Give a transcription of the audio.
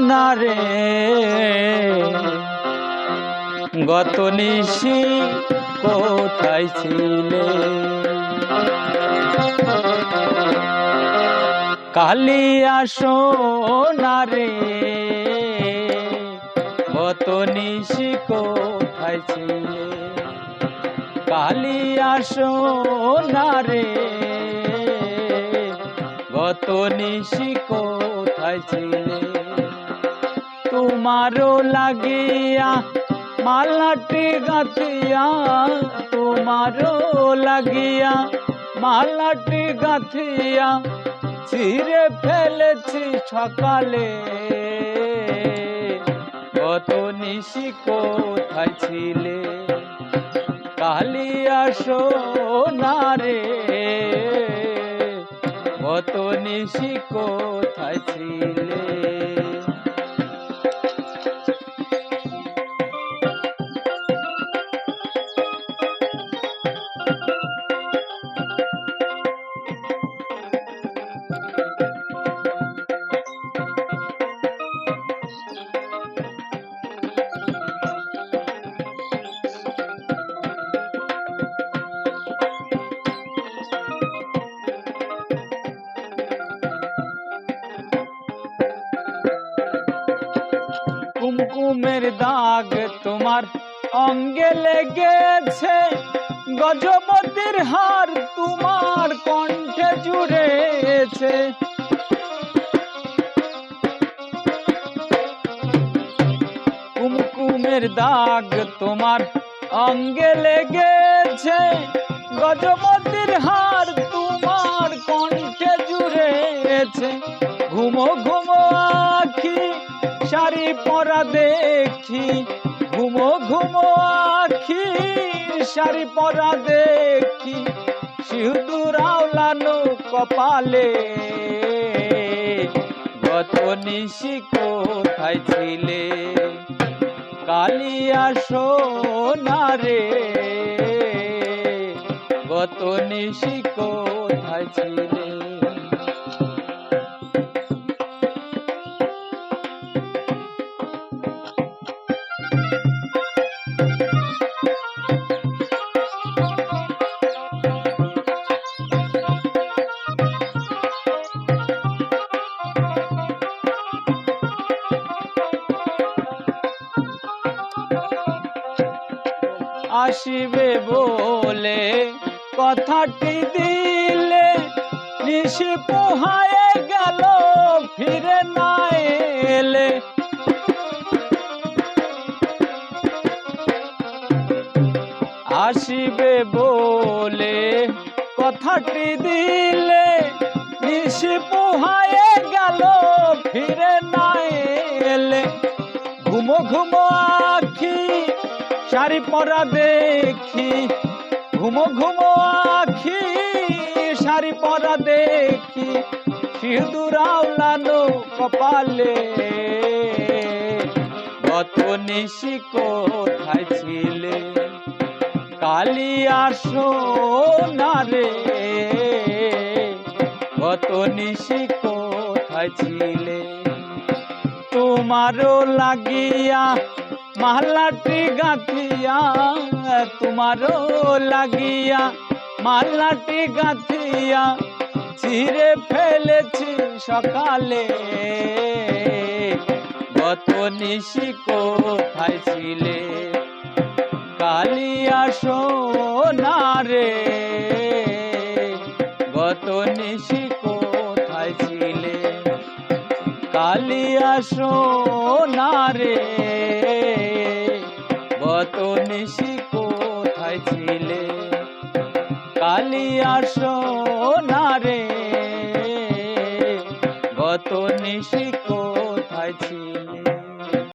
না রে গত নিশি কোথায় ছিলে কালিয়া সোনা রে গত নিশি কোথায় ছিলে কালিয়া সোনা রে গত নিশি কোথায় ছিলে তোমারও লাগিয়া মালাটি গাথিয়া তোমারও লাগিয়া মালাটি গাথিয়া ছিঁড়ে ফেলেছি সকালে গত নিশি কোথায় ছিলে কালিয়া সোনা রে গত নিশি কোথায় ছিলে কুমকুমের দাগ তোমার অঙ্গে লেগেছে গজপতির হার তোমার কণ্ঠে জুড়েছে কুমকুমের দাগ তোমার অঙ্গে লেগেছে গজপতির হার তোমার কণ্ঠে জুড়েছে ঘুমো ঘুমো আখি শাড়ি পরা দেখি ঘুমো ঘুমো আখি শাড়ি পরা দেখি সিঁদুর আওলানো কপালে গত নিশি কোথায় ছিলে কালিয়া সোনা রে গত নিশি কোথায় ছিলে আসিবে বলে কথাটি দিলে নিশি পোহায়ে গেল ফিরে না এলে আসিবে বলে কথাটি দিলে নিশি পোহায়ে গেল ফিরে না এলে ঘুমো ঘুমো আখি শাড়ি পরা দেখি ঘুমো ঘুমো আখি শাড়ি পরা দেখি সিঁদুর আওলানো কপালে গত নিশি কোথায় ছিলে কালিয়া সোনা রে গত নিশি কোথায় ছিলে তোমারও লাগিয়া মালাটি গাথিয়া তোমারও লাগিয়া মালাটি গাথিয়া ছিঁড়ে ফেলেছি সকালে গত নিশি কোথায় ছিলে কালিয়া সোনা রে গত নিশি কোথায় ছিলে কালিয়া সোনা রে গত নিশি কোথায় ছিলে কালিয়া সোনা রে গত নিশি